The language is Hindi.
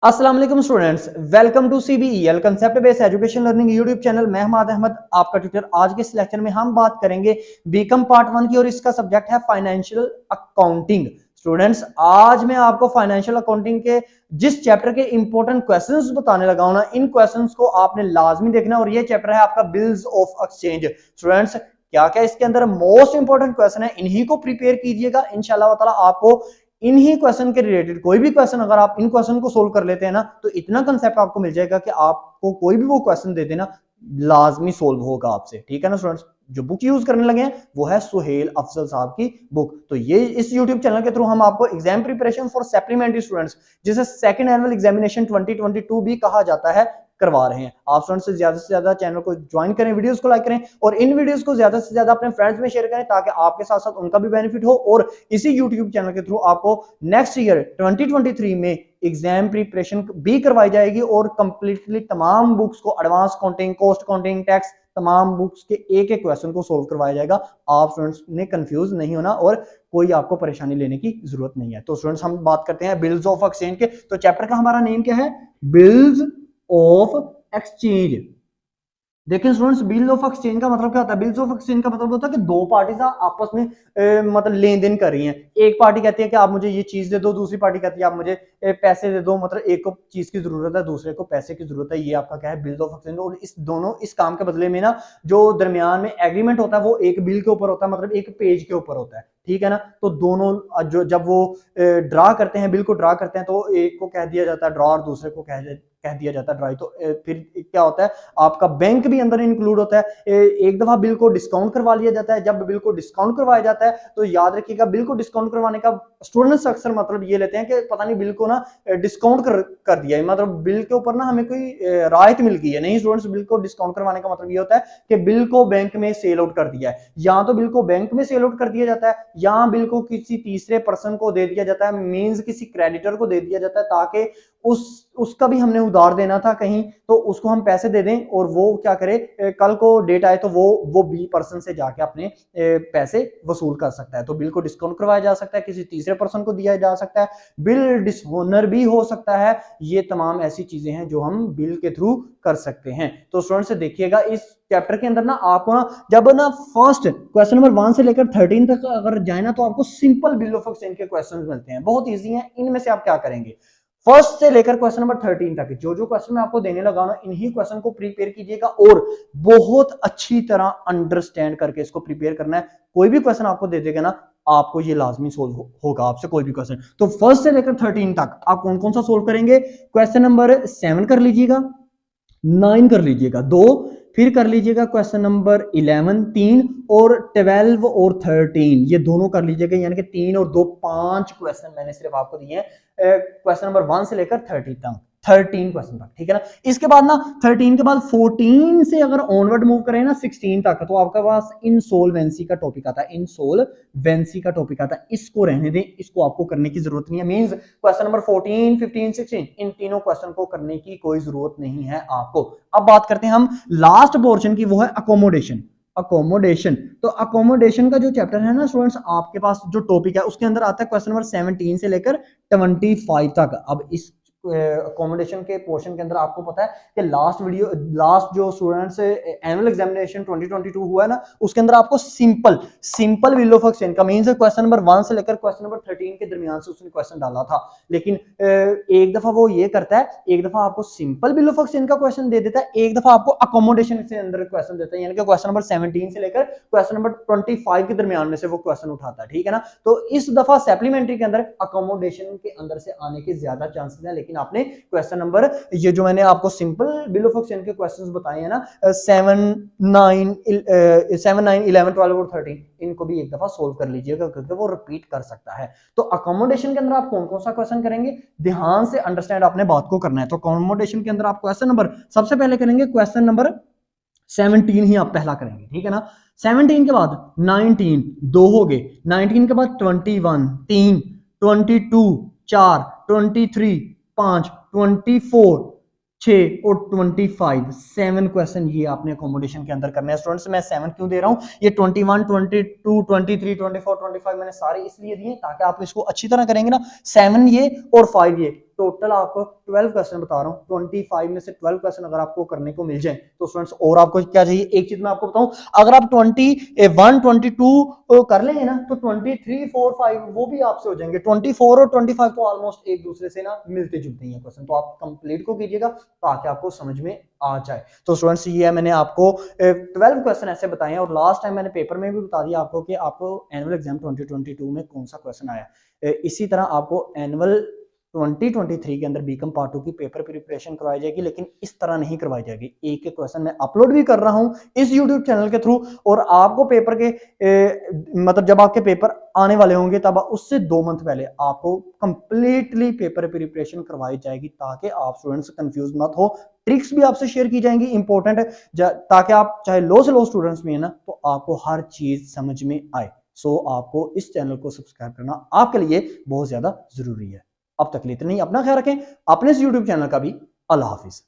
अस्सलाम वालेकुम students, welcome to CBEL concept based education learning YouTube channel. मैं हमाद अहमद आपका ट्यूटर। आज के इस लेक्चर में हम बात करेंगे बीकॉम पार्ट 1 की और इसका सब्जेक्ट है फाइनेंशियल अकाउंटिंग। स्टूडेंट्स, आज मैं आपको फाइनेंशियल अकाउंटिंग के जिस चैप्टर के इंपॉर्टेंट क्वेश्चंस बताने लगा हूं ना, इन क्वेश्चंस को आपने लाजमी देखना। और ये चैप्टर है आपका बिल्स ऑफ एक्सचेंज। स्टूडेंट्स, क्या क्या इसके अंदर मोस्ट इंपॉर्टेंट क्वेश्चन है, इन्हीं को प्रिपेयर कीजिएगा। इंशाल्लाह ताला आपको इन्हीं क्वेश्चन के रिलेटेड कोई भी क्वेश्चन अगर आप इन क्वेश्चन को सोल्व कर लेते हैं ना, तो इतना कंसेप्ट आपको मिल जाएगा कि आपको कोई भी वो क्वेश्चन दे देना लाजमी सोल्व होगा आपसे। ठीक है ना स्टूडेंट्स? जो बुक यूज करने लगे हैं वो है सुहेल अफजल साहब की बुक। तो ये इस यूट्यूब चैनल के थ्रू हम आपको exam preparation for supplementary students, जिसे सेकंड एनुअल एग्जामिनेशन 2022 भी कहा जाता है, करवा रहे हैं। आप स्टूडेंट्स से ज्यादा चैनल को ज्वाइन करें, वीडियोस को लाइक करें और इन वीडियोस को ज्यादा से ज्यादा अपने फ्रेंड्स में शेयर करें, ताकि आपके साथ साथ उनका भी बेनिफिट हो। और इसी यूट्यूब चैनल के थ्रू आपको नेक्स्ट ईयर 2023 में एग्जाम प्रिपरेशन भी करवाई जाएगी और कंप्लीटली तमाम बुक्स को, advance counting, cost counting, tax, तमाम बुक्स के एक एक क्वेश्चन को सोल्व करवाया जाएगा। आप स्टूडेंट्स ने कंफ्यूज नहीं होना और कोई आपको परेशानी लेने की जरूरत नहीं है। तो स्टूडेंट्स, हम बात करते हैं बिल्स ऑफ एक्सचेंज के। तो चैप्टर का हमारा नेम क्या है? Bills of exchange. देखिए स्टूडेंट्स, बिल ऑफ एक्सचेंज का मतलब क्या होता है? बिल्स ऑफ एक्सचेंज का मतलब होता है कि दो पार्टीज आपस में मतलब लेन देन कर रही हैं। एक पार्टी कहती है कि आप मुझे ये चीज दे दो, दूसरी पार्टी कहती है आप मुझे पैसे दे दो। मतलब एक को चीज की जरूरत है, दूसरे को पैसे की जरूरत है। ये आपका क्या है? Bills of exchange. और इस दोनों इस काम के बदले में ना, जो दरमियान में एग्रीमेंट होता है वो एक बिल के ऊपर होता है, मतलब एक पेज के ऊपर होता है। ठीक है ना? तो दोनों जो जब वो ड्रा करते हैं, बिल को ड्रा करते हैं, तो एक को कह दिया जाता है ड्रा और दूसरे को कह दिया जाता है ड्राई। तो फिर क्या होता है, आपका बैंक भी अंदर इंक्लूड होता है। एक दफा बिल को डिस्काउंट करवा लिया जाता है। जब बिल को डिस्काउंट करवाया जाता है तो याद रखिएगा, बिल को डिस्काउंट करवाने का स्टूडेंट्स अक्सर मतलब ये लेते हैं कि पता नहीं बिल को ना डिस्काउंट कर दिया है, मतलब बिल के ऊपर ना हमें कोई राहत मिल गई है। नहीं स्टूडेंट्स, बिल को डिस्काउंट करवाने का मतलब ये होता है कि बिल को बैंक में सेल आउट कर दिया है। या तो बिल को बैंक में सेल आउट कर दिया जाता है, या बिल को किसी तीसरे पर्सन को दे दिया जाता है, मींस किसी क्रेडिटर को दे दिया जाता है, ताकि उसका भी हमने उधार देना था कहीं, तो उसको हम पैसे दे दें और वो क्या करे, कल को डेट आए तो वो बी पर्सन से जाके अपने पैसे वसूल कर सकता है। तो बिल को डिस्काउंट करवाया जा सकता है, किसी तीसरे पर्सन को दिया जा सकता है, बिल डिसऑनर भी हो सकता है। ये तमाम ऐसी चीजें हैं जो हम बिल के थ्रू कर सकते हैं। तो स्टूडेंट्स से देखिएगा, इस चैप्टर के अंदर ना आपको ना, जब ना फर्स्ट क्वेश्चन नंबर 1 से लेकर 13 तक अगर जाए ना, तो आपको सिंपल बिल ऑफ एक्सचेंज के क्वेश्चन मिलते हैं, बहुत ईजी हैं। इनमें से आप क्या करेंगे, फर्स्ट से लेकर क्वेश्चन नंबर 13 तक जो जो क्वेश्चन मैं आपको देने लगा ना, इन्हीं क्वेश्चन को प्रिपेयर कीजिएगा और बहुत अच्छी तरह अंडरस्टैंड करके इसको प्रिपेयर करना है। कोई भी क्वेश्चन आपको दे देगा ना, आपको ये लाजमी सोल्व होगा आपसे कोई भी क्वेश्चन। तो फर्स्ट से लेकर 13 तक आप कौन कौन सा सोल्व करेंगे? क्वेश्चन नंबर 7 कर लीजिएगा, 9 कर लीजिएगा 2, फिर कर लीजिएगा क्वेश्चन नंबर 11 3, और 12 और 13 ये दोनों कर लीजिएगा। यानी कि 3 और 2 5 क्वेश्चन मैंने सिर्फ आपको दिए हैं क्वेश्चन नंबर 1 से लेकर 30 तक, 13 क्वेश्चन तक। ठीक है ना? इसके बाद ना 13 के बाद 14 से अगर ऑनवर्ड मूव करें ना 16 तक, तो आपके पास इंसॉल्वेंसी का टॉपिक आता है। इंसॉल्वेंसी का टॉपिक आता है, इसको रहने दें, इसको आपको करने की जरूरत नहीं है। मींस क्वेश्चन नंबर 14 15 16 इन तीनों क्वेश्चन को करने की कोई जरूरत नहीं है आपको। अब बात करते हैं हम लास्ट पोर्शन की, वो है अकोमोडेशन। अकोमोडेशन, तो अकोमोडेशन का जो चैप्टर है ना स्टूडेंट्स, आपके पास जो टॉपिक है उसके अंदर आता है क्वेश्चन नंबर 17 से लेकर 25 तक। अब इस अकोमोडेशन के पोर्शन के अंदर आपको पता है कि लास्ट जो स्टूडेंट्स एनुअल एग्जामिनेशन 2022 हुआ है ना, उसके अंदर आपको सिंपल बिल ऑफ एक्सचेंज का मींस क्वेश्चन नंबर 1 से लेकर क्वेश्चन नंबर 13 के दरमियान से उसने क्वेश्चन डाला था। लेकिन एक दफा वो ये करता है, एक दफा आपको सिंपल बिल ऑफ एक्सचेंज का क्वेश्चन दे देता है, एक दफा आपको अकोमोडेशन से अंदर क्वेश्चन देता है। यानी कि क्वेश्चन नंबर 17 से लेकर क्वेश्चन नंबर 25 के दरमियान में से वो क्वेश्चन उठाता है। ठीक है ना? तो इस दफा सप्लीमेंट्री के अंदर अकोमोडेशन के अंदर से आने के ज्यादा चांसेस हैं। लेकिन आपने क्वेश्चन नंबर, ये जो मैंने आपको सिंपल बिल ऑफ एक्सचेंज के क्वेश्चंस बताए हैं ना, 7 9 11 12 और 13, इनको भी एक दफा सोल्व कर लीजिएगा, क्योंकि वो रिपीट कर सकता है। तो अकोमोडेशन के अंदर आप कौन कौन सा क्वेश्चन करेंगे, ध्यान से अंडरस्टैंड आपने बात को करना है। तो अकोमोडेशन के अंदर आप क्वेश्चन नंबर सबसे पहले करेंगे क्वेश्चन नंबर 17 ही आप पहला करेंगे। ठीक है ना? 17 के बाद 19 2 हो गए, 19 के बाद 21 3, 22 4, 23 5, 24 6 और 25 7 क्वेश्चन ये आपने अकोमोडेशन के अंदर करने हैं। स्टूडेंट्स, मैं 7 क्यों दे रहा हूं? ये 21 22 23 24 25 मैंने सारे इसलिए दिए ताकि आप इसको अच्छी तरह करेंगे ना। 7 ये और 5 ये, टोटल आपको 12 क्वेश्चन बता रहा हूँ, 25 में से 12 क्वेश्चन अगर आपको करने को मिल जाए तो स्टूडेंट्स और आपको क्या चाहिए। एक चीज मैं आपको बताऊं, अगर आप 21 22 कर लेंगे ना तो 23 4 5 वो भी आपसे हो जाएंगे। 24 और 25 तो ऑलमोस्ट एक दूसरे से ना मिलते जुलते हैं क्वेश्चन, तो आप कंप्लीट को कीजिएगा ताकि आपको समझ में आ जाए। तो स्टूडेंट्स ये मैंने आपको 12 क्वेश्चन ऐसे बताए हैं, और लास्ट टाइम मैंने पेपर में भी बता दिया आपको कि आपको एनुअल एग्जाम 2022 में कौन सा क्वेश्चन आया। इसी तरह आपको एनुअल 2023 के अंदर बीकॉम पार्ट 2 की पेपर प्रिपरेशन करवाई जाएगी, लेकिन इस तरह नहीं करवाई जाएगी। एक एक क्वेश्चन मैं अपलोड भी कर रहा हूं इस यूट्यूब चैनल के थ्रू, और आपको पेपर के मतलब जब आपके पेपर आने वाले होंगे तब उससे 2 मंथ पहले आपको कंप्लीटली पेपर प्रिपरेशन करवाई जाएगी, ताकि आप स्टूडेंट्स कंफ्यूज मत हो। ट्रिक्स भी आपसे शेयर की जाएंगी इंपॉर्टेंट, ताकि आप चाहे लो से लो स्टूडेंट्स में है ना, तो आपको हर चीज समझ में आए। सो आपको इस चैनल को सब्सक्राइब करना आपके लिए बहुत ज्यादा जरूरी है। अब तक के लिए इतना ही, अपना ख्याल रखें, अपने इस यूट्यूब चैनल का भी। अल्लाह हाफिज।